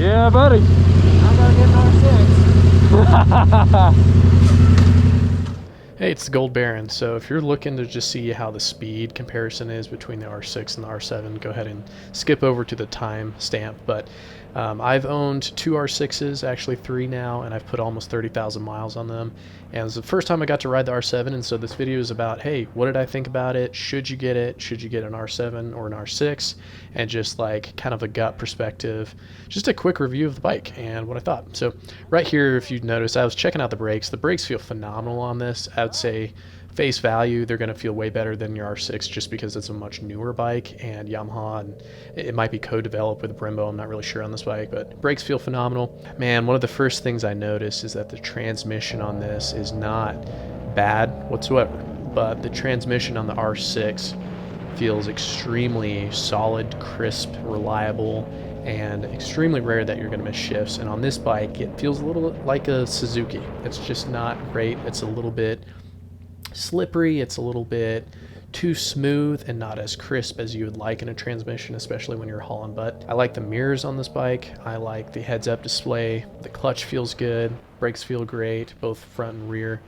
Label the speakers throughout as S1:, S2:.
S1: Yeah, buddy.
S2: I gotta get an R6.
S3: Hey, it's the Gold Baron. So if you're looking to just see how the speed comparison is between the R6 and the R7, go ahead and skip over to the time stamp. But I've owned two R6s, actually three now, and I've put almost 30,000 miles on them. And it was the first time I got to ride the R7, and so this video is about, hey, what did I think about it? Should you get it? Should you get an R7 or an R6? And just like kind of a gut perspective, just a quick review of the bike and what I thought. So right here, if you notice, I was checking out the brakes. The brakes feel phenomenal on this. I would say face value, they're going to feel way better than your R6 just because it's a much newer bike, and Yamaha, and it might be co-developed with Brembo. I'm not really sure on this bike, but brakes feel phenomenal. Man, one of the first things I noticed is that the transmission on this is not bad whatsoever, but the transmission on the R6 feels extremely solid, crisp, reliable, and extremely rare that you're going to miss shifts. And on this bike, it feels a little like a Suzuki. It's just not great. It's a little bit slippery, it's a little bit too smooth and not as crisp as you would like in a transmission, especially when you're hauling butt. I like the mirrors on this bike. I like the heads-up display. The clutch feels good. Brakes feel great, both front and rear.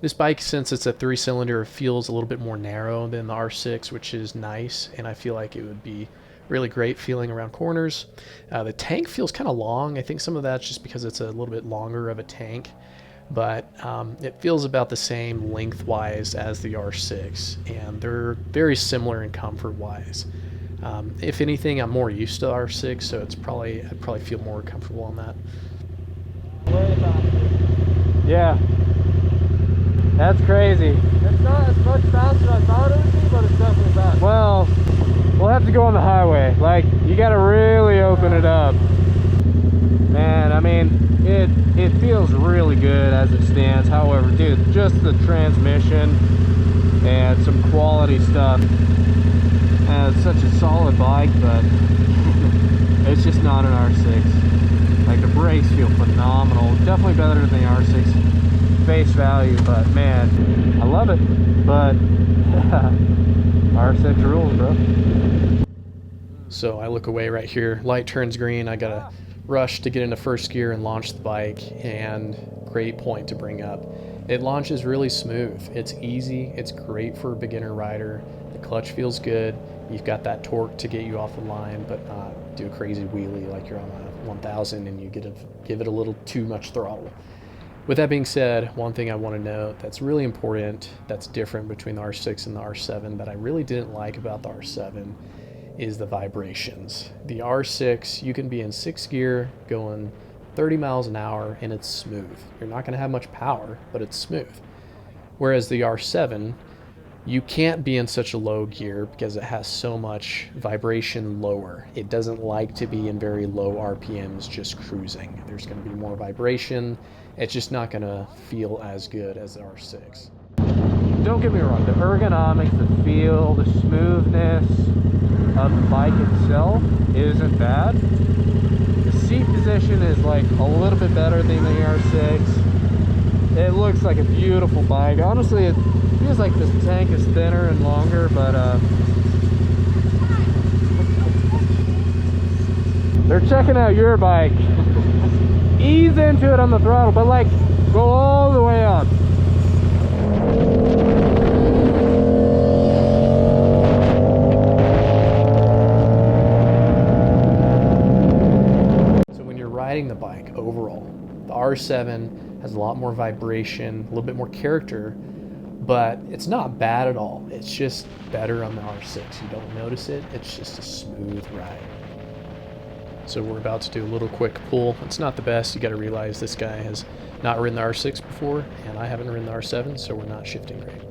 S3: This bike, since it's a 3-cylinder, feels a little bit more narrow than the R6, which is nice, and I feel like it would be really great feeling around corners. The tank feels kind of long. I think some of that's just because it's a little bit longer of a tank, but it feels about the same lengthwise as the R6, and they're very similar in comfort-wise. If anything, I'm more used to R6, so I'd probably feel more comfortable on that.
S1: Yeah. That's crazy.
S2: It's not as much faster as I thought it would be, but it's definitely fast.
S1: Well, we'll have to go on the highway. Like, you gotta really open it up. Man, I mean, it feels really good as it stands. However, dude, just the transmission and some quality stuff. And it's such a solid bike, but it's just not an R6. Like, the brakes feel phenomenal. Definitely better than the R6 face value, but man, I love it. But R6 rules, bro.
S3: So I look away right here, light turns green, I gotta rush to get into first gear and launch the bike, and great point to bring up. It launches really smooth. It's easy, it's great for a beginner rider. The clutch feels good. You've got that torque to get you off the line, but not do a crazy wheelie like you're on a 1000 and you give it a little too much throttle. With that being said, one thing I want to note that's really important, that's different between the R6 and the R7, that I really didn't like about the R7 is the vibrations. The R6, you can be in 6th gear going 30 miles an hour and it's smooth. You're not going to have much power, but it's smooth. Whereas the R7, you can't be in such a low gear because it has so much vibration lower. It doesn't like to be in very low RPMs just cruising. There's going to be more vibration. It's just not going to feel as good as the R6.
S1: Don't get me wrong, the ergonomics, the feel, the smoothness of the bike itself isn't bad. The seat position is like a little bit better than the R6. It looks like a beautiful bike. Honestly, it feels like this tank is thinner and longer, but they're checking out your bike. Ease into it on the throttle, but like go all the way up.
S3: So when you're riding the bike overall, the R7 has a lot more vibration, a little bit more character, but it's not bad at all. It's just better on the R6. You don't notice it. It's just a smooth ride. So we're about to do a little quick pull. It's not the best. You got to realize this guy has not ridden the R6 before, and I haven't ridden the R7, so we're not shifting great.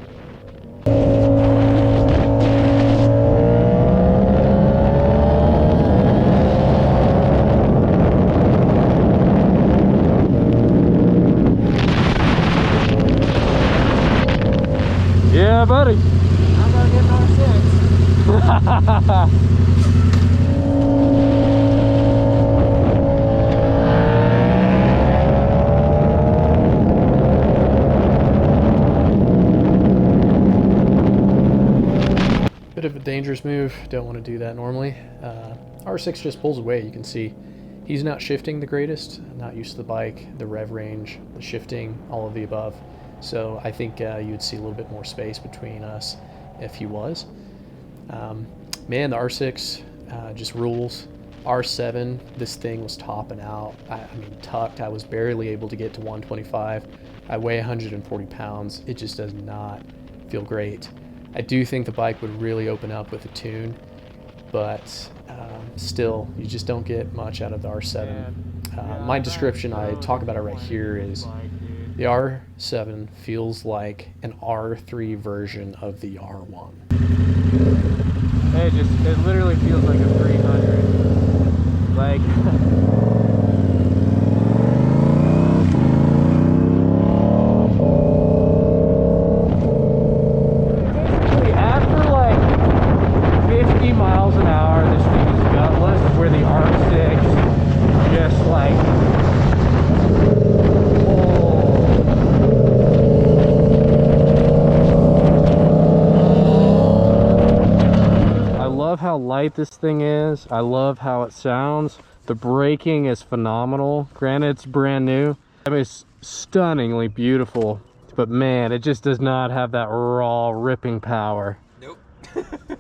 S1: Yeah, buddy.
S2: I gotta get an R6.
S3: Bit of a dangerous move. Don't want to do that normally. R6 just pulls away. You can see He's not shifting the greatest, not used to the bike, the rev range, the shifting, all of the above. So I think you would see a little bit more space between us if he was. Man, the R6 just rules. R7, this thing was topping out. I mean, tucked. I was barely able to get to 125. I weigh 140 pounds. It just does not feel great. I do think the bike would really open up with a tune, but still, you just don't get much out of the R7. My description, I talk about it right here, is the R7 feels like an R3 version of the R1.
S1: It literally feels like a 300. Like basically after like 50 miles an hour, this thing is gutless, where the R6 just like I love how light this thing is. I love how it sounds. The braking is phenomenal. Granted, it's brand new. It's stunningly beautiful, but man, it just does not have that raw ripping power.
S2: Nope.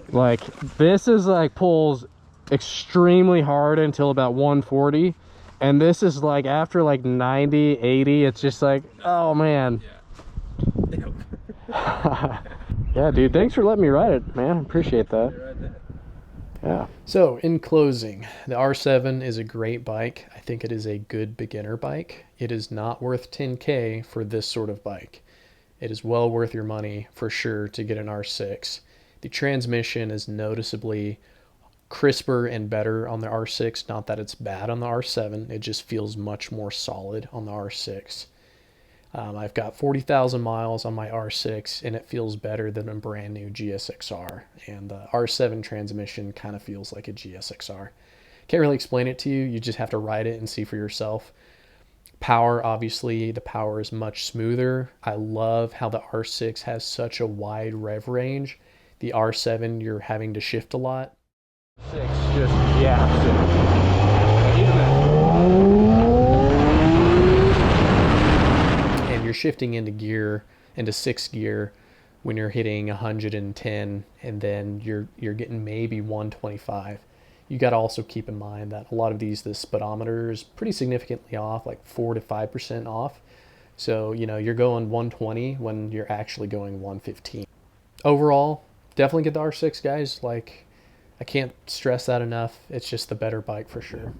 S1: Like this is like pulls extremely hard until about 140, and this is like after like 90, 80, it's just like, oh man.
S2: Yeah.
S1: Yeah, dude, thanks for letting me ride it, man. Appreciate that. Yeah.
S3: So, in closing, the R7 is a great bike. I think it is a good beginner bike. It is not worth $10K for this sort of bike. It is well worth your money for sure to get an R6. The transmission is noticeably crisper and better on the R6. Not that it's bad on the R7. It just feels much more solid on the R6. I've got 40,000 miles on my R6, and it feels better than a brand new GSXR. And the R7 transmission kind of feels like a GSXR. Can't really explain it to you. You just have to ride it and see for yourself. Power, obviously, the power is much smoother. I love how the R6 has such a wide rev range. The R7, you're having to shift a lot.
S1: Six, just, yeah.
S3: You're shifting into gear, into 6th gear when you're hitting 110, and then you're getting maybe 125. You got to also keep in mind that a lot of the speedometer is pretty significantly off, like 4 to 5% off. So, you know, you're going 120 when you're actually going 115. Overall, definitely get the R6, guys. Like, I can't stress that enough. It's just the better bike for sure.